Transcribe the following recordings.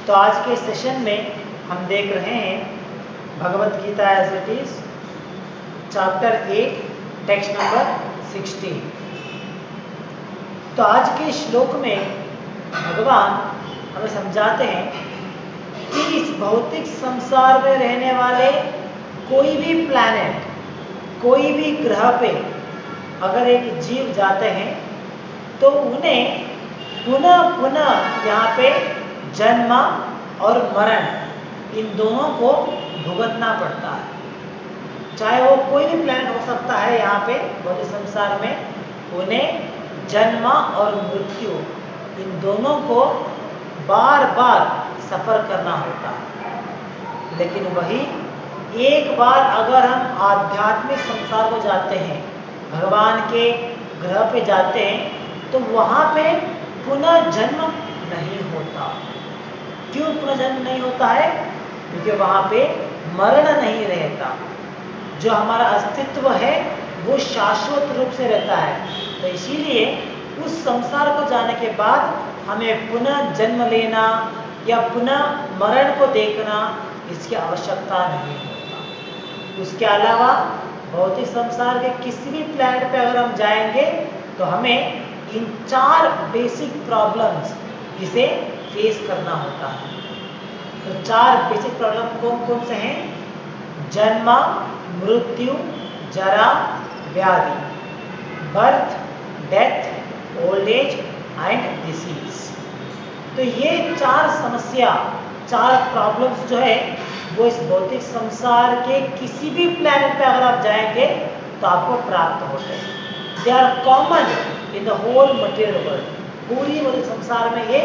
तो आज के सेशन में हम देख रहे हैं Bhagavad Gita as it is chapter 8 text number 16। तो आज के श्लोक में भगवान हमें समझाते हैं कि इस भौतिक संसार में रहने वाले कोई भी प्लैनेट, कोई भी ग्रह पे अगर एक जीव जाते हैं तो उन्हें पुनः पुनः यहाँ पे जन्म और मरण इन दोनों को भुगतना पड़ता है। चाहे वो कोई भी प्लैनेट हो सकता है, यहाँ पे भौतिक संसार में उन्हें जन्म और मृत्यु इन दोनों को बार बार सफर करना होता है। लेकिन वही एक बार अगर हम आध्यात्मिक संसार को जाते हैं, भगवान के ग्रह पे जाते हैं, तो वहाँ पे पुनः जन्म नहीं होता। क्यों पुनः जन्म नहीं होता है? क्योंकि वहाँ पे मरण नहीं रहता। जो हमारा अस्तित्व है वो शाश्वत रूप से रहता है। तो इसीलिए उस संसार को जाने के बाद हमें पुनः जन्म लेना या पुनः मरण को देखना, इसकी आवश्यकता नहीं होता। उसके अलावा भौतिक संसार के किसी भी प्लैनेट पे अगर हम जाएंगे तो हमें इन 4 बेसिक प्रॉब्लम्स इसे फेस करना होता है। तो 4 बेसिक प्रॉब्लम कौन कौन से हैं? जन्म, मृत्यु, जरा, व्याधि, birth, death, old age and disease. तो ये 4 समस्या, 4 प्रॉब्लम्स जो है वो इस भौतिक संसार के किसी भी प्लैनेट पे अगर आप जाएंगे तो आपको प्राप्त होते हैं। They are common in the whole material world. पूरी भौतिक संसार में ये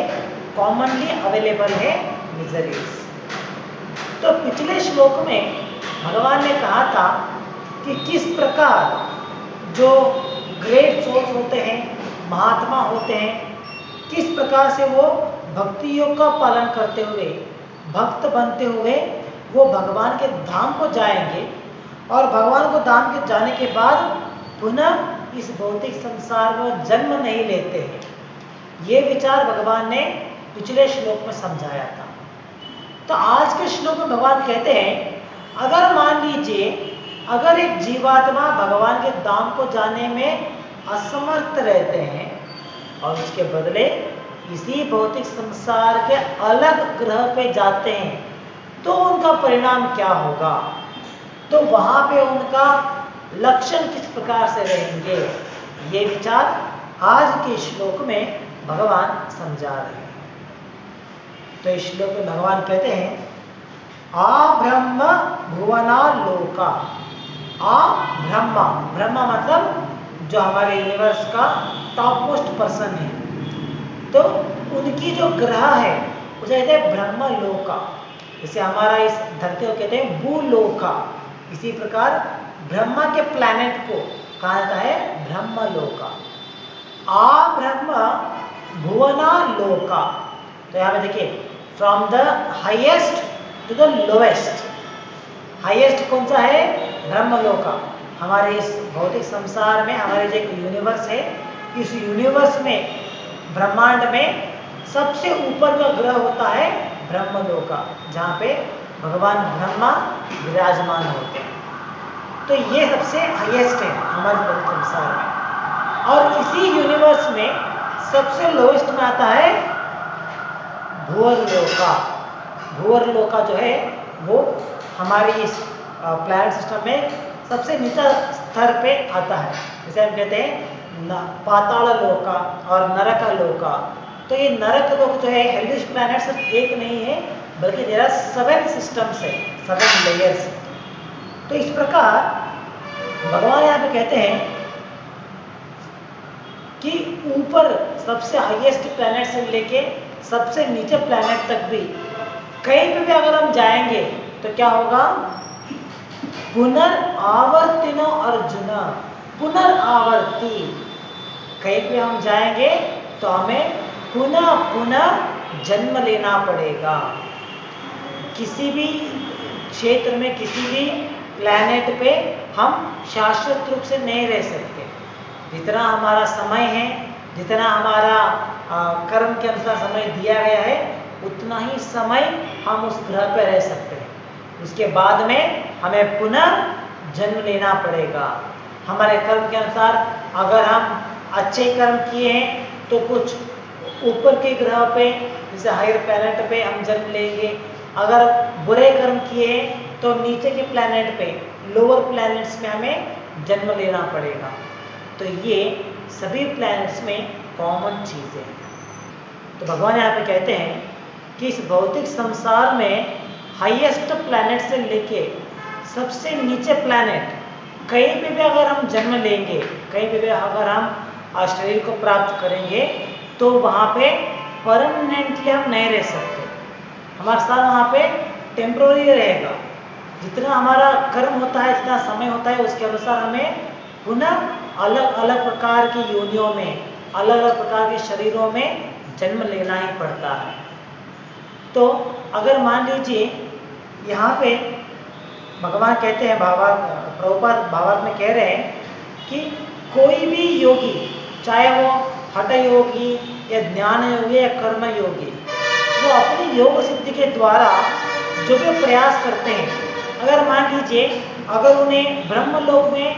कॉमनली अवेलेबल है मिजरीज। तो पिछले श्लोक में भगवान ने कहा था कि किस प्रकार जो ग्रेट सोल्स होते हैं, महात्मा होते हैं, किस प्रकार से वो भक्ति योग का पालन करते हुए, भक्त बनते हुए वो भगवान के धाम को जाएंगे और भगवान को धाम के जाने के बाद पुनः इस भौतिक संसार में जन्म नहीं लेते हैं। ये विचार भगवान ने पिछले श्लोक में समझाया था। तो आज के श्लोक में भगवान कहते हैं, अगर मान लीजिए अगर एक जीवात्मा भगवान के धाम को जाने में असमर्थ रहते हैं और उसके बदले इसी भौतिक संसार के अलग ग्रह पे जाते हैं, तो उनका परिणाम क्या होगा? तो वहां पे उनका लक्षण किस प्रकार से रहेंगे? ये विचार आज के श्लोक में भगवान समझा रहे हैं। तो इस श्लोक में भगवान कहते हैं, आ ब्रह्म भुवना लोका। आ ब्रह्मा, ब्रह्मा मतलब जो हमारे यूनिवर्स का टॉप मोस्ट पर्सन है, तो उनकी जो ग्रह है उसे कहते हैं ब्रह्म लोका। जैसे हमारा इस धरती को कहते हैं भूलोका, इसी प्रकार ब्रह्मा के प्लैनेट को कहा जाता है ब्रह्म लोका। आ ब्रह्म भुवना लोका। तो यहाँ पे देखिए, from the highest to the lowest. Highest कौन सा है? ब्रह्म लोका। हमारे इस भौतिक संसार में हमारे जो एक यूनिवर्स है, इस यूनिवर्स में, ब्रह्मांड में सबसे ऊपर का ग्रह होता है ब्रह्मलोका, जहाँ पे भगवान ब्रह्मा विराजमान होते हैं। तो ये सबसे हाईएस्ट है हमारे भौतिक संसार में। और इसी यूनिवर्स में सबसे लोएस्ट में आता है भूवर्लोका। भूवर्लोका जो है वो हमारी इस प्लैनेट सिस्टम में सबसे नीचा स्तर पे आता है। जैसे हम कहते हैं पाताल लोका और नरक लोका। तो ये नरक लोक जो है, हेल्दिश प्लैनेट सिर्फ एक नहीं है, बल्कि देयर आर 7 सिस्टम्स है, 7 लेयर्स। तो इस प्रकार भगवान यहाँ पे कहते हैं कि ऊपर सबसे हाईएस्ट प्लैनेट से लेके सबसे नीचे प्लैनेट तक भी कहीं पे भी अगर हम जाएंगे तो क्या होगा? पुनर्आवर्तिनो अर्जुन, पुनर्आवर्ती। कहीं पे हम जाएंगे तो हमें पुनः पुनः जन्म लेना पड़ेगा। किसी भी क्षेत्र में, किसी भी प्लैनेट पे हम शाश्वत रूप से नहीं रह सकते। जितना हमारा समय है, जितना हमारा कर्म के अनुसार समय दिया गया है, उतना ही समय हम उस ग्रह पर रह सकते हैं। उसके बाद में हमें पुनः जन्म लेना पड़ेगा। हमारे कर्म के अनुसार अगर हम अच्छे कर्म किए हैं तो कुछ ऊपर के ग्रह पे, जैसे हायर प्लैनेट पे हम जन्म लेंगे। अगर बुरे कर्म किए हैं तो नीचे के प्लैनेट पे, लोअर प्लैनेट्स में हमें जन्म लेना पड़ेगा। तो ये सभी प्लैनेट्स में कॉमन चीज़ है। तो भगवान यहाँ पे कहते हैं कि इस भौतिक संसार में हाईएस्ट प्लैनेट से लेके सबसे नीचे प्लैनेट, कहीं पे भी अगर हम जन्म लेंगे, कहीं पे भी अगर हम शरीर को प्राप्त करेंगे तो वहाँ पे परमानेंटली हम नहीं रह सकते। हमारा साथ वहाँ पे टेम्प्रोरी रहेगा। जितना हमारा कर्म होता है, जितना समय होता है, उसके अनुसार हमें पुनः अलग अलग प्रकार की योनियों में, अलग अलग प्रकार के शरीरों में जन्म लेना ही पड़ता है। तो अगर मान लीजिए यहाँ पे भगवान कहते हैं, प्रभुपाद भावार्थ में कह रहे हैं कि कोई भी योगी, चाहे वो हठ योगी या ज्ञान योगी या कर्म योगी, वो अपनी योग सिद्धि के द्वारा जो भी प्रयास करते हैं, अगर मान लीजिए अगर उन्हें ब्रह्म लोक में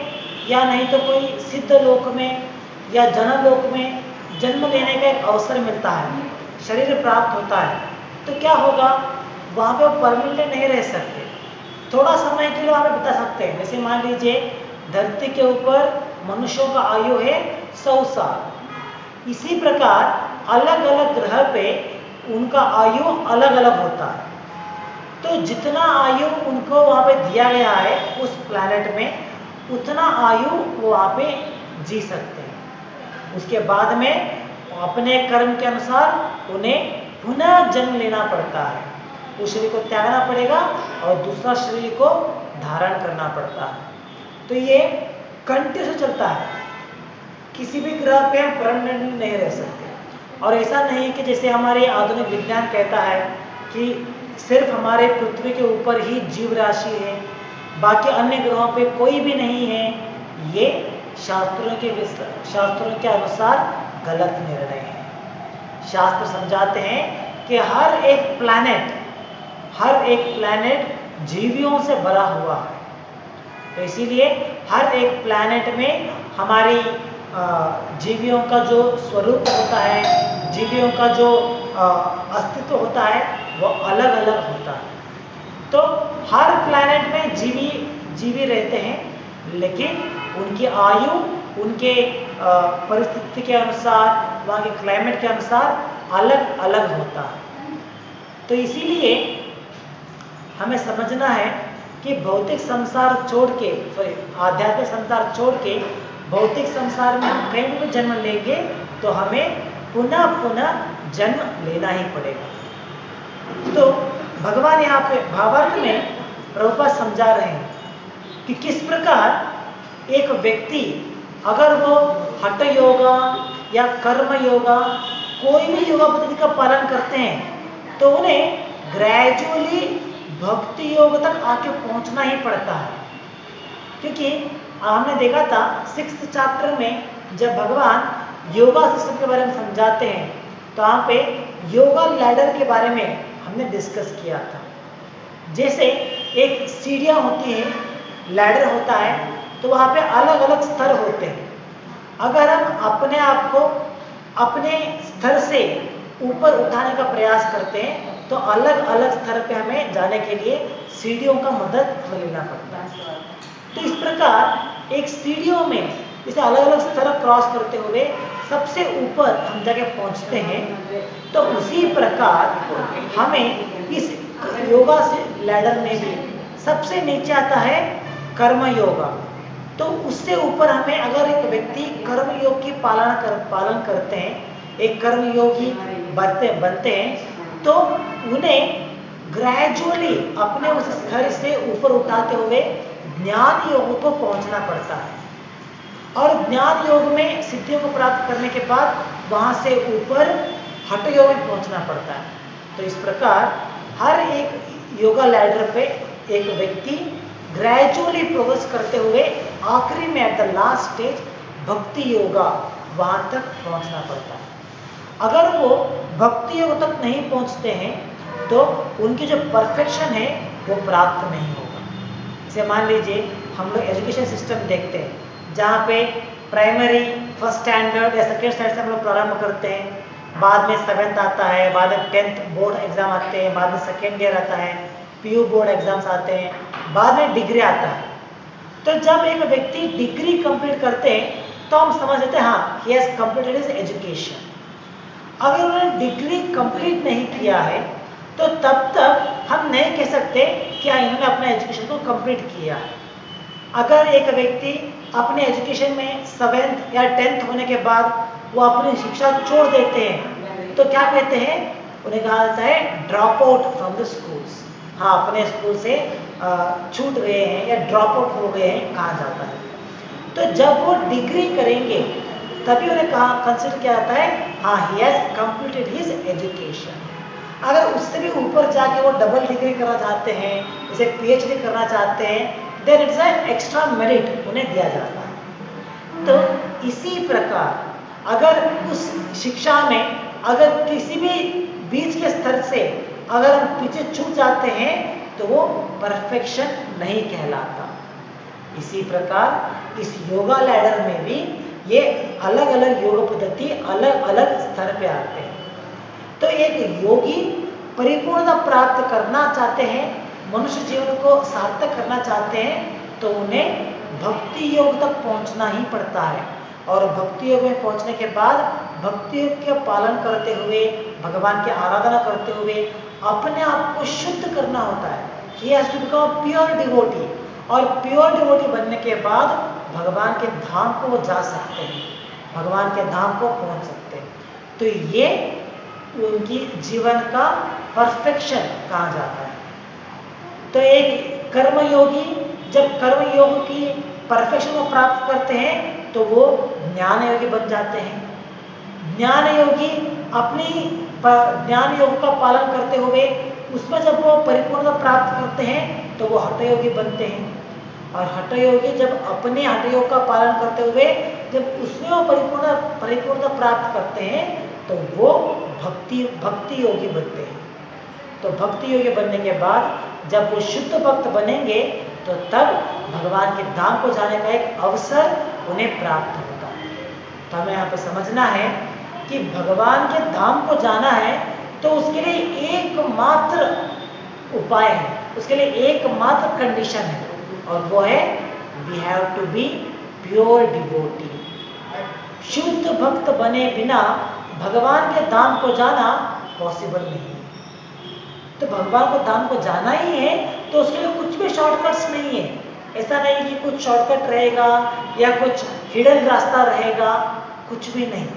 या नहीं तो कोई सिद्ध लोक में या जन लोक में जन्म लेने का एक अवसर मिलता है, शरीर प्राप्त होता है, तो क्या होगा, वहाँ पे वो परमानेंटली नहीं रह सकते, थोड़ा समय के लिए वहाँ पे बिता सकते हैं। जैसे मान लीजिए धरती के ऊपर मनुष्यों का आयु है 100 साल, इसी प्रकार अलग अलग ग्रह पे उनका आयु अलग अलग होता है। तो जितना आयु उनको वहाँ पे दिया गया है उस प्लैनेट में, उतना आयु वो वहाँ पे जी सकते हैं। उसके बाद में अपने कर्म के अनुसार उन्हें पुनः जन्म लेना पड़ता है, उस शरीर को त्यागना पड़ेगा और दूसरा शरीर को धारण करना पड़ता है। तो ये कंटिन्यू चलता है, किसी भी ग्रह पे हम परमानेंटली नहीं रह सकते। और ऐसा नहीं कि जैसे हमारे आधुनिक विज्ञान कहता है कि सिर्फ हमारे पृथ्वी के ऊपर ही जीव राशि है, बाकी अन्य ग्रहों पे कोई भी नहीं है। ये शास्त्रों के अनुसार गलत निर्णय है। शास्त्र समझाते हैं कि हर एक प्लैनेट जीवियों से भरा हुआ है। तो इसीलिए हर एक प्लैनेट में हमारी जीवियों का जो स्वरूप होता है, जीवियों का जो अस्तित्व होता है, वो अलग अलग होता है। तो हर प्लैनेट में जीवी रहते हैं, लेकिन उनकी आयु उनके परिस्थिति के अनुसार, वहाँ के क्लाइमेट के अनुसार अलग अलग होता है। तो इसीलिए हमें समझना है कि भौतिक संसार छोड़ के, आध्यात्मिक संसार छोड़ के भौतिक संसार में हम कहीं भी जन्म लेंगे तो हमें पुनः पुनः जन्म लेना ही पड़ेगा। तो भगवान यहाँ पे भावार्थ में प्रभुपाद समझा रहे हैं कि किस प्रकार एक व्यक्ति अगर वो हठ योगा या कर्म योगा, कोई भी योगा पद्धति का पालन करते हैं तो उन्हें ग्रेजुअली भक्ति योग तक आके पहुंचना ही पड़ता है। क्योंकि हमने देखा था 6th चैप्टर में जब भगवान योगा सिस्टम के बारे में समझाते हैं तो वहाँ पे योगा लैडर के बारे में हमने डिस्कस किया था। जैसे एक सीढ़ियाँ होती हैं, लैडर होता है, तो वहाँ पे अलग अलग स्तर होते हैं। अगर हम अपने आप को अपने स्तर से ऊपर उठाने का प्रयास करते हैं तो अलग अलग स्तर पे हमें जाने के लिए सीढ़ियों का मदद हमें लेना पड़ता है। तो इस प्रकार एक सीढ़ियों में जैसे अलग अलग स्तर क्रॉस करते हुए सबसे ऊपर हम जाके पहुंचते हैं, तो उसी प्रकार हमें इस योगा से लैडर में भी सबसे नीचे आता है कर्म योगा। तो उससे ऊपर हमें अगर एक व्यक्ति कर्म योग की पालन करते हैं, एक कर्म योगी बनते हैं, तो उन्हें ग्रेजुअली अपने उस स्तर से ऊपर उठाते हुए ज्ञान योग को पहुंचना पड़ता है। और ज्ञान योग में सिद्धियों को प्राप्त करने के बाद वहां से ऊपर हठ योग में पहुंचना पड़ता है। तो इस प्रकार हर एक योगा लैडर पे एक व्यक्ति ग्रेजुअली प्रोग्रेस करते हुए आखिरी में एट द लास्ट स्टेज भक्ति योगा वहां तक पहुंचना पड़ता है। अगर वो भक्ति योग तक नहीं पहुंचते हैं तो उनकी जो परफेक्शन है वो प्राप्त नहीं होगा। जैसे मान लीजिए हम लोग एजुकेशन सिस्टम देखते हैं जहाँ पे प्राइमरी फर्स्ट स्टैंडर्ड या सेकेंड स्टैंडर्ड से हम लोग प्रारंभ करते हैं, बाद में 7th आता है, बाद में 10th बोर्ड एग्जाम आते हैं, बाद में सेकेंड ईयर आता है, PU बोर्ड एग्जाम्स आते हैं, बाद में डिग्री आता है। तो जब एक व्यक्ति डिग्री कंप्लीट करते हैं तो हम समझ लेते हैं हाँ he has completed his education. अगर उन्होंने डिग्री कंप्लीट नहीं किया है तो तब तक हम नहीं कह सकते कि हाँ इन्होंने अपना एजुकेशन को कंप्लीट किया है। अगर एक व्यक्ति अपने एजुकेशन में 7th या 10th होने के बाद वो अपनी शिक्षा छोड़ देते हैं तो क्या कहते हैं, उन्हें कहा जाता है drop out from the schools. हाँ अपने स्कूल से छूट गए हैं या ड्रॉप आउट हो गए हैं कहा जाता है। तो जब वो डिग्री करेंगे तभी उन्हें कहा कंसिडर किया जाता है हाँ he has completed his education. अगर उससे भी ऊपर जाके वो डबल डिग्री करना चाहते हैं, जैसे PhD करना चाहते हैं, then it's an extra merit उन्हें दिया जाता है। तो इसी प्रकार अगर उस शिक्षा में अगर किसी भी बीच के स्तर से अगर हम पीछे छूट जाते हैं तो वो परफेक्शन नहीं कहलाता। इसी प्रकार इस योगा लैडर में भी ये अलग अलग योग पद्धति अलग अलग स्तर पे आते हैं। तो एक योगी परिपूर्णता प्राप्त करना चाहते हैं, मनुष्य जीवन को सार्थक करना चाहते हैं तो उन्हें भक्ति योग तक पहुंचना ही पड़ता है। और भक्ति योग में पहुंचने के बाद भक्ति योग का पालन करते हुए, भगवान की आराधना करते हुए अपने आप को शुद्ध करना होता है। He has to become pure devotee. और प्योर डिवोटी बनने के बाद भगवान के धाम को वो जा सकते हैं, भगवान के धाम को पहुंच सकते हैं। तो ये उनकी जीवन का परफेक्शन कहा जाता है। तो एक कर्मयोगी जब कर्म योग की परफेक्शन को प्राप्त करते हैं तो वो ज्ञान योगी बन जाते हैं। ज्ञान योगी अपनी ज्ञान योग का पालन करते हुए उसमें जब वो परिपूर्णता प्राप्त करते हैं तो वो हठ योगी बनते हैं। और हठ योगी जब अपने हठ योग का पालन करते हुए जब उसमें वो परिपूर्णता प्राप्त करते हैं तो वो भक्ति योगी बनते हैं। तो भक्ति योगी बनने के बाद जब वो शुद्ध भक्त बनेंगे तो तब भगवान के धाम को जाने का एक अवसर उन्हें प्राप्त होता है। तो हमें यहाँ पे समझना है कि भगवान के धाम को जाना है तो उसके लिए एकमात्र उपाय है, उसके लिए एकमात्र कंडीशन है और वो है we have to be pure devotee. शुद्ध भक्त बने बिना भगवान के धाम को जाना पॉसिबल नहीं है। तो भगवान को धाम को जाना ही है तो उसके लिए कुछ भी शॉर्टकट्स नहीं है। ऐसा नहीं कि कुछ शॉर्टकट रहेगा या कुछ हिडन रास्ता रहेगा, कुछ भी नहीं।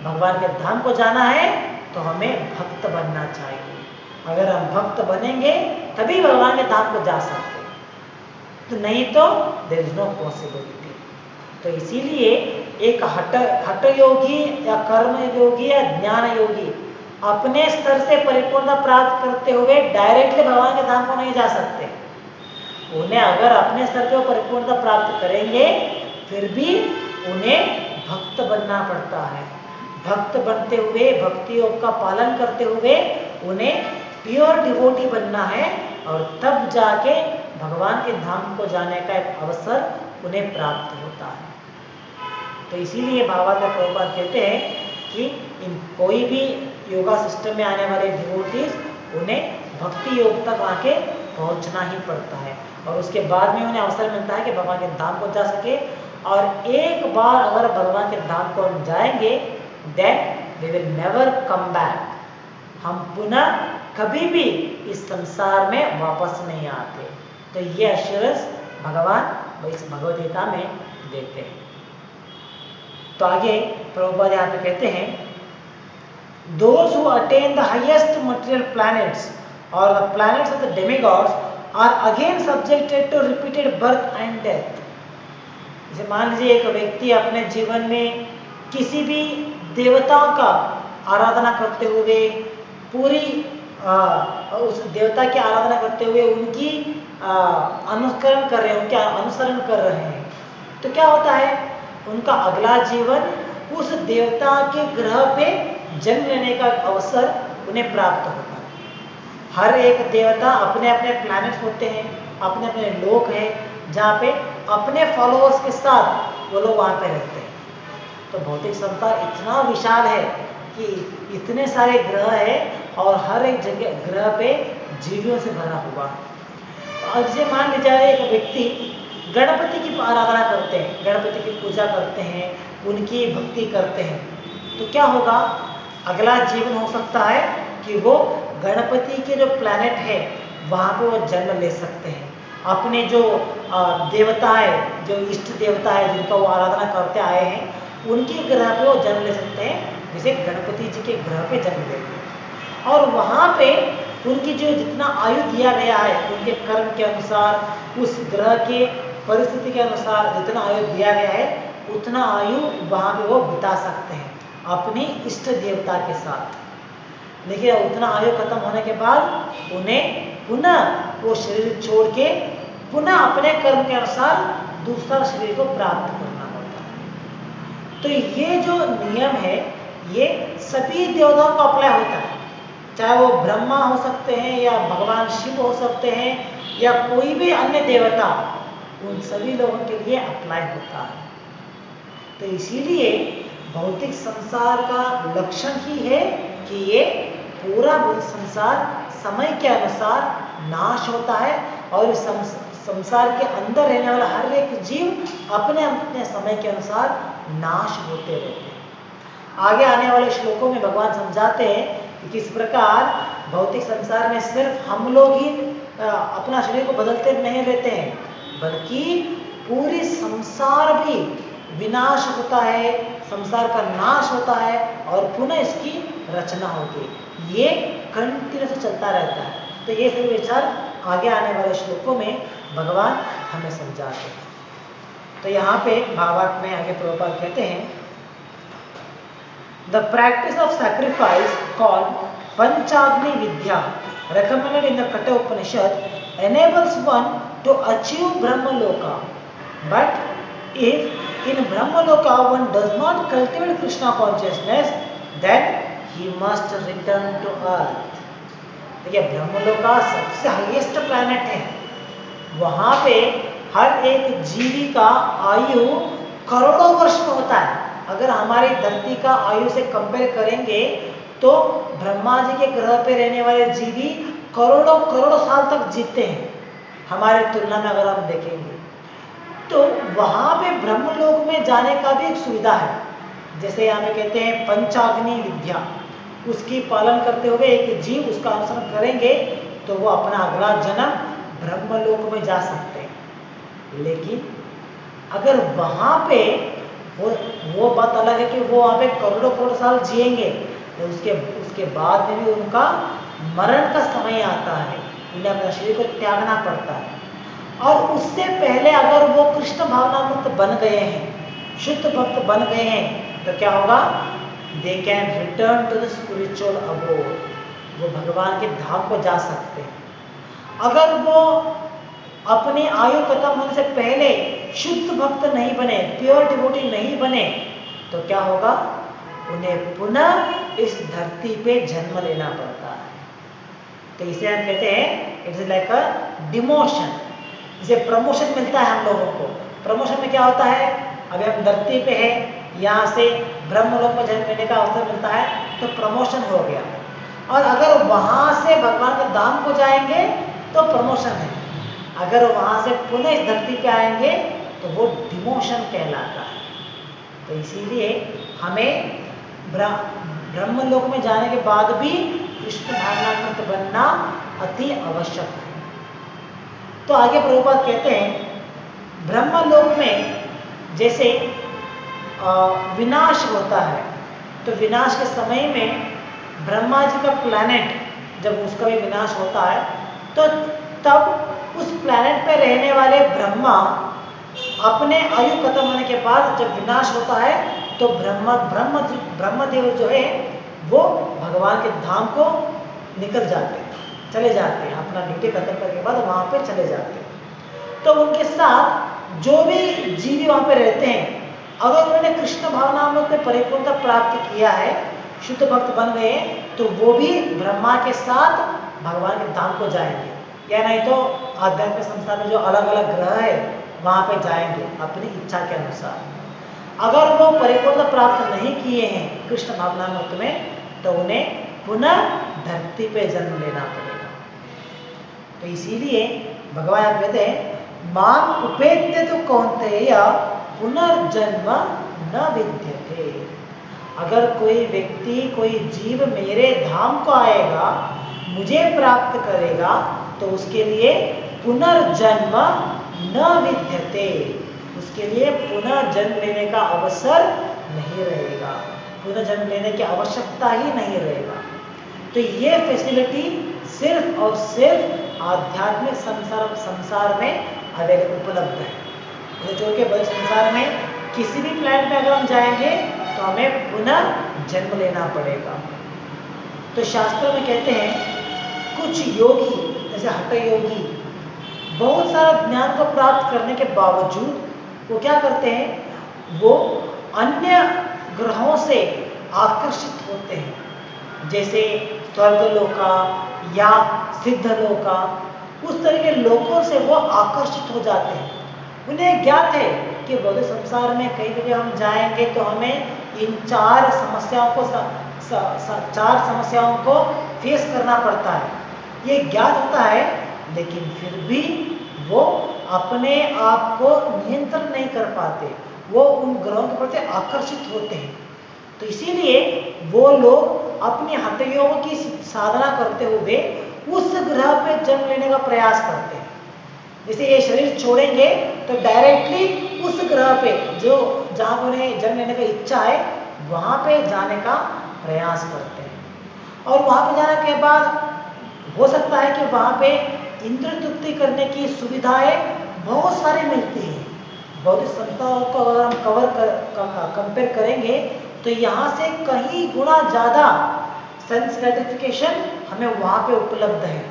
भगवान के धाम को जाना है तो हमें भक्त बनना चाहिए। अगर हम भक्त बनेंगे तभी भगवान के धाम को जा सकते हैं, तो नहीं तो देयर इज नो पॉसिबिलिटी। तो इसीलिए एक हठ योगी या कर्म योगी या ज्ञान योगी अपने स्तर से परिपूर्णता प्राप्त करते हुए डायरेक्टली भगवान के धाम को नहीं जा सकते। उन्हें अगर अपने स्तर पे परिपूर्णता प्राप्त करेंगे फिर भी उन्हें भक्त बनना पड़ता है। भक्त बनते हुए भक्ति योग का पालन करते हुए उन्हें प्योर डिवोटी बनना है और तब जाके भगवान के धाम को जाने का एक अवसर उन्हें प्राप्त होता है। तो इसीलिए बाबा का प्रभुपाद कहते हैं कि इन कोई भी योगा सिस्टम में आने वाले डिवोटीज उन्हें भक्ति योग तक आके पहुंचना ही पड़ता है और उसके बाद में उन्हें अवसर मिलता है कि भगवान के धाम को जा सके। और एक बार अगर भगवान के धाम को हम जाएंगे then we will never come back. हम पुनः कभी भी इस संसार में वापस नहीं आते। तो ये एश्योरेंस भगवान इस भगवद गीता में देते हैं। तो आगे प्रभुपाद यहाँ पे कहते हैं those who attain the highest material planets or the planets of the demigods are again subjected to repeated birth and death। जैसे मान लीजिए एक व्यक्ति अपने जीवन में किसी भी देवताओं का आराधना करते हुए पूरी उस देवता की आराधना करते हुए उनकी अनुकरण कर रहे हैं, उनके अनुसरण कर रहे हैं, तो क्या होता है उनका अगला जीवन उस देवता के ग्रह पे जन्म लेने का अवसर उन्हें प्राप्त होता है। हर एक देवता अपने अपने प्लैनेट्स होते हैं, अपने अपने लोक हैं, जहाँ पे अपने फॉलोअर्स के साथ वो लोग वहाँ पे रहते हैं। तो भौतिक संसार इतना विशाल है कि इतने सारे ग्रह हैं और हर एक जगह ग्रह पे जीवियों से भरा हुआ है। और जैसे मान लीजिए एक व्यक्ति गणपति की आराधना करते हैं, गणपति की पूजा करते हैं, उनकी भक्ति करते हैं, तो क्या होगा? अगला जीवन हो सकता है कि वो गणपति के जो प्लैनेट है वहाँ पे वो जन्म ले सकते हैं। अपने जो देवता है, जो इष्ट देवता है जिनका वो आराधना करते आए हैं, उनके ग्रह पे वो जन्म ले सकते हैं, जैसे गणपति जी के ग्रह पे जन्म लेते हैं। और वहाँ पे उनकी जो जितना आयु दिया गया है, उनके कर्म के अनुसार, उस ग्रह के परिस्थिति के अनुसार जितना आयु दिया गया है, उतना आयु वहाँ पे वो बिता सकते हैं अपनी इष्ट देवता के साथ। देखिए, उतना आयु खत्म होने के बाद उन्हें पुनः वो शरीर छोड़ के पुनः अपने कर्म के अनुसार दूसरा शरीर को प्राप्त करना होता है। तो ये जो नियम है, ये सभी देवताओं को अप्लाई होता है, चाहे वो ब्रह्मा हो सकते हैं या भगवान शिव हो सकते हैं या कोई भी अन्य देवता, उन सभी लोगों के लिए अप्लाई होता है। तो इसीलिए भौतिक संसार का लक्षण ही है कि ये पूरा भौतिक संसार समय के अनुसार नाश होता है और इस संसार के अंदर रहने वाला हर एक जीव अपने अपने समय के अनुसार नाश होते रहते हैं। आगे आने वाले श्लोकों में भगवान समझाते हैं कि किस प्रकार भौतिक संसार में सिर्फ हम लोग ही अपना शरीर को बदलते नहीं रहते हैं, बल्कि पूरी संसार भी विनाश होता है, संसार का नाश होता है और पुनः इसकी रचना होती है। ये कंटिन्यूस चलता रहता है। तो ये सभी विचार आगे आने वाले श्लोकों में भगवान हमें समझाते हैं। तो यहाँ पे भावार्थ में आगे प्रभुपाद कहते हैं, the practice of sacrifice called panchagni vidya recommended in the Katha Upanishad enables one to achieve Brahmaloka. But if in Brahmaloka one does not cultivate Krishna consciousness, then he must return to earth. देखिए, ब्रह्मलोका सबसे highest planet है, वहाँ पे हर एक जीवी का आयु करोड़ों वर्ष में होता है। अगर हमारी धरती का आयु से कंपेयर करेंगे तो ब्रह्मा जी के ग्रह पे रहने वाले जीवी करोड़ों करोड़ों साल तक जीते हैं हमारे तुलना में अगर हम देखेंगे। तो वहाँ पे ब्रह्मलोक में जाने का भी एक सुविधा है। जैसे यहाँ पे कहते हैं पंचाग्नि विद्या, उसकी पालन करते हुए एक जीव उसका अनुसरण करेंगे तो वो अपना अगला जन्म ब्रह्मलोक में जा सकते हैं। लेकिन अगर वहाँ पे वो बात अलग है कि वो वहाँ पे करोड़ों करोड़ साल जिएंगे, तो उसके बाद में भी उनका मरण का समय आता है, उन्हें अपने शरीर को त्यागना पड़ता है। और उससे पहले अगर वो कृष्ण भावनामुक्त बन गए हैं, शुद्ध भक्त बन गए हैं, तो क्या होगा? They can return to the spiritual abode, वो भगवान के धाम को जा सकते हैं। अगर वो अपनी आयु खत्म होने से पहले शुद्ध भक्त नहीं बने, प्योर डिवोटी नहीं बने, तो क्या होगा? उन्हें पुनः इस धरती पे जन्म लेना पड़ता है। तो इसे हम कहते हैं इट्स लाइक अ डिमोशन। जैसे प्रमोशन मिलता है हम लोगों को, प्रमोशन में क्या होता है? अभी हम धरती पे है, यहाँ से ब्रह्मलोक में जन्म लेने का अवसर मिलता है, तो प्रमोशन हो गया। और अगर वहाँ से भगवान के धाम को जाएंगे तो प्रमोशन है, अगर वहाँ से पुनः इस धरती पे आएंगे तो वो डिमोशन कहलाता है। तो इसीलिए हमें ब्रह्मलोक में जाने के बाद भी कृष्ण भावनात्मक बनना अति आवश्यक है। तो आगे प्रभुपाद कहते हैं, ब्रह्मलोक में जैसे विनाश होता है, तो विनाश के समय में ब्रह्मा जी का प्लैनेट जब उसका भी विनाश होता है, तो तब उस प्लैनेट पे रहने वाले ब्रह्मा अपने आयु खत्म होने के बाद जब विनाश होता है, तो ब्रह्मदेव जो है वो भगवान के धाम को निकल जाते हैं, चले जाते हैं, अपना ड्यूटी खत्म करने के बाद वहाँ पे चले जाते हैं। तो उनके साथ जो भी जीवी वहाँ पे रहते हैं, अगर उन्होंने कृष्ण भावनामृत में परिपूर्णता प्राप्त किया है, शुद्ध भक्त बन गए तो वो भी ब्रह्मा के साथ भगवान के धाम को जाएंगे, या नहीं तो आध्यात्मिक संसार में जो अलग अलग ग्रह है वहां पे जाएंगे अपनी इच्छा के अनुसार। अगर वो परिपूर्णता प्राप्त नहीं किए हैं कृष्ण भावनामृत में तो उन्हें पुनः धरती पे जन्म लेना पड़ेगा। तो इसीलिए भगवान आप कहते हैं माम उपेत्य तो कौन्तेय पुनर्जन्म न विद्यते। अगर कोई व्यक्ति कोई जीव मेरे धाम को आएगा, मुझे प्राप्त करेगा, तो उसके लिए पुनर्जन्म न विद्यते, उसके लिए पुनः जन्म लेने का अवसर नहीं रहेगा, पुनः जन्म लेने की आवश्यकता ही नहीं रहेगा। तो ये फैसिलिटी सिर्फ और सिर्फ आध्यात्मिक संसार में उपलब्ध है। तो जो कि बड़े संसार में किसी भी प्लैनेट में अगर हम जाएंगे तो हमें पुनः जन्म लेना पड़ेगा। तो शास्त्र में कहते हैं कुछ योगी जैसे हठ योगी बहुत सारा ज्ञान को प्राप्त करने के बावजूद वो क्या करते हैं, वो अन्य ग्रहों से आकर्षित होते हैं, जैसे स्वर्गलोका या सिद्धलोका, उस तरह के लोकों से वो आकर्षित हो जाते हैं। उन्हें ज्ञात है कि भौतिक संसार में कहीं भी हम जाएंगे तो हमें इन चार समस्याओं को फेस करना पड़ता है, ये ज्ञात होता है, लेकिन फिर भी वो अपने आप को नियंत्रण नहीं कर पाते, वो उन ग्रहों के प्रति आकर्षित होते हैं। तो इसीलिए वो लोग अपनी हठ योग की साधना करते हुए उस ग्रह पे जन्म लेने का प्रयास करते हैं। जैसे ये शरीर छोड़ेंगे तो डायरेक्टली उस ग्रह पे जो जहाँ पर उन्हें जन्म लेने की इच्छा है वहाँ पे जाने का प्रयास करते हैं। और वहाँ पे जाने के बाद हो सकता है कि वहाँ पे इंद्र तृप्ति करने की सुविधाएं बहुत सारी मिलती हैं। भौतिक संस्थाओं को अगर हम कंपेयर करेंगे तो यहाँ से कहीं गुना ज़्यादा सेंस ग्रेटिफिकेशन हमें वहाँ पे उपलब्ध है।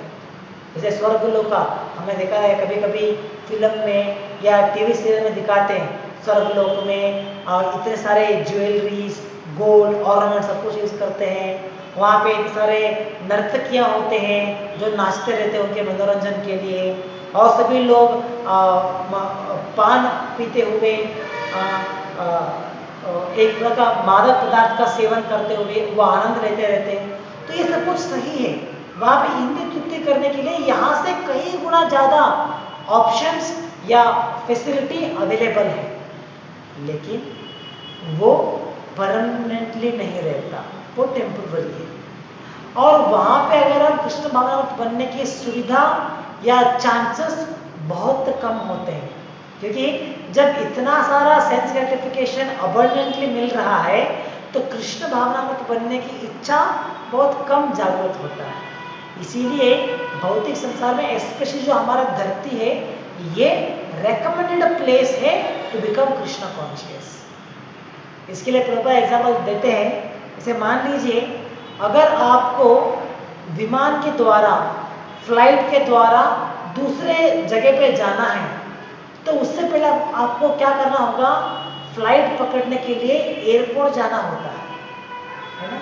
जैसे स्वर्गलोका हमने देखा है, कभी कभी फिल्म में या टीवी सीरियल में दिखाते हैं स्वर्गलोक में इतने सारे ज्वेलरीज, गोल्ड, ऑर्नामेंट सब कुछ यूज करते हैं। वहाँ पे इतने सारे नर्तकियाँ होते हैं जो नाचते रहते हैं उनके मनोरंजन के लिए, और सभी लोग पान पीते हुए एक प्रकार का मादक पदार्थ का सेवन करते हुए वो आनंद लेते रहते हैं। तो ये सब कुछ सही है, वहाँ पे इंद्रिय तृप्ति करने के लिए यहाँ से कई गुना ज़्यादा ऑप्शंस या फैसिलिटी अवेलेबल है, लेकिन वो परमानेंटली नहीं रहता, वो टेम्पररी है। और वहाँ पे अगर हम कृष्ण भावनामृत बनने की सुविधा या चांसेस बहुत कम होते हैं, क्योंकि जब इतना सारा सेंस ग्रेटिफिकेशन अबंडेंटली मिल रहा है तो कृष्ण भावनामृत बनने की इच्छा बहुत कम जागृत होता है। इसीलिए भौतिक संसार में स्पेशली जो हमारा धरती है ये रेकमेंडेड प्लेस है टू बिकम कृष्ण कॉन्शियस। इसके लिए प्रॉपर एग्जाम्पल देते हैं। जैसे मान लीजिए अगर आपको विमान के द्वारा, फ्लाइट के द्वारा दूसरे जगह पे जाना है तो उससे पहले आपको क्या करना होगा, फ्लाइट पकड़ने के लिए एयरपोर्ट जाना होता है ना।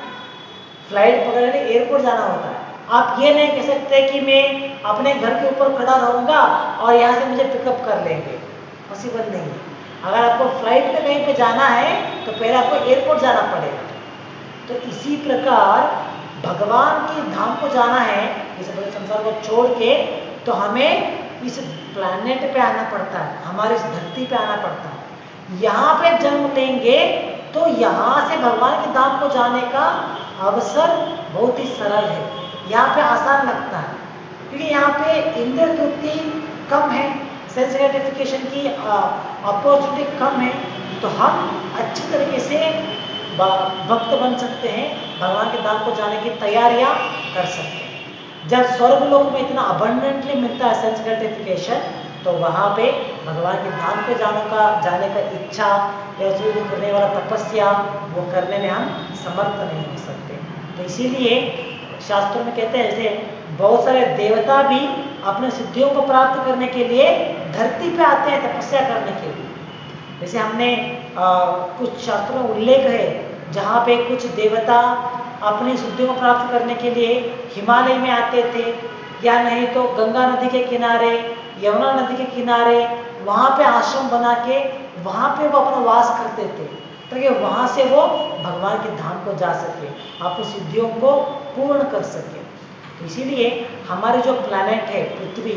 फ्लाइट पकड़ने के लिए एयरपोर्ट जाना होता है। आप ये नहीं कह सकते कि मैं अपने घर के ऊपर खड़ा रहूँगा और यहाँ से मुझे पिकअप कर लेंगे, पॉसिबल नहीं है। अगर आपको फ्लाइट में कहीं पे जाना है तो पहले आपको एयरपोर्ट जाना पड़ेगा। तो इसी प्रकार भगवान के धाम को जाना है, इस बड़े संसार को छोड़ के, तो हमें इस प्लैनेट पे आना पड़ता है, हमारे इस धरती पे आना पड़ता है। यहाँ पे जन्म लेंगे तो यहाँ से भगवान के धाम को जाने का अवसर बहुत ही सरल है, यहाँ पे आसान लगता है, क्योंकि यहाँ पे इंद्रिय तृप्ति कम है, सेंस ग्रेटिफिकेशन की अपॉर्चुनिटी कम है, तो हम अच्छी तरीके से भक्त बन सकते हैं, भगवान के धाम को जाने की तैयारियां कर सकते हैं। जब स्वर्ग लोक में इतना अबंडेंटली मिलता है सेंस ग्रेटिफिकेशन, तो वहाँ पे भगवान के धाम पे जाने का इच्छा या जो करने वाला तपस्या वो करने में हम समर्थ नहीं हो सकते। तो इसीलिए शास्त्रों में कहते हैं जैसे बहुत सारे देवता भी अपने सिद्धियों को प्राप्त करने के लिए धरती पे आते हैं तपस्या करने के लिए। जैसे हमने कुछ शास्त्रों में उल्लेख है जहाँ पे कुछ देवता अपनी सिद्धियों को प्राप्त करने के लिए हिमालय में आते थे, या नहीं तो गंगा नदी के किनारे, यमुना नदी के किनारे वहाँ पे आश्रम बना के वहाँ पे वो अपना वास करते थे, ताकि वहाँ से वो भगवान के धाम को जा सके, अपनी सिद्धियों को पूर्ण कर सके। तो इसीलिए हमारे जो प्लैनेट है पृथ्वी,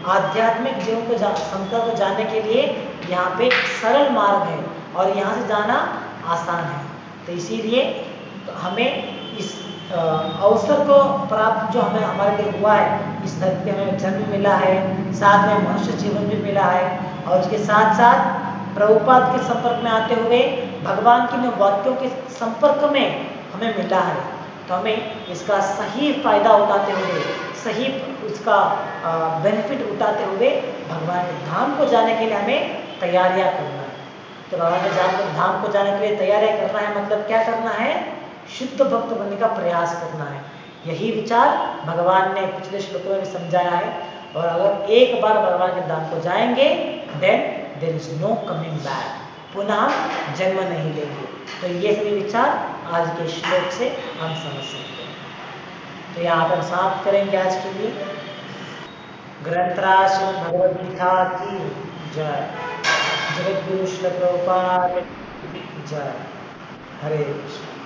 आध्यात्मिक जीवन को क्षमता को जानने के लिए यहाँ पे एक सरल मार्ग है और यहाँ से जाना आसान है। तो इसीलिए हमें इस अवसर को प्राप्त जो हमें हमारे लिए हुआ है, इस धरती पे हमें जन्म मिला है, साथ में मनुष्य जीवन भी मिला है, और उसके साथ साथ प्रभुपाद के संपर्क में आते हुए भगवान के वाक्यों के संपर्क में हमें मिला है। तो हमें इसका सही फायदा उठाते हुए, सही उसका बेनिफिट उठाते हुए भगवान के धाम को जाने के लिए हमें तैयारियां करना है। तो भगवान के धाम को जाने के लिए तैयारियां करना है, मतलब क्या करना है? शुद्ध भक्त बनने का प्रयास करना है। यही विचार भगवान ने पिछले श्लोकों में भी समझाया है। और अगर एक बार भगवान के धाम को जाएंगे, then there is no coming back, पुनः हम जन्म नहीं लेंगे। तो ये सभी विचार आज के श्लोक से हम समझ सकते हैं। तो यहाँ पर समाप्त करेंगे आज के लिए। ग्रंथराज भगवद गीता की जय। जगत गुरु श्री प्रभुपाद की जय। हरे कृष्ण।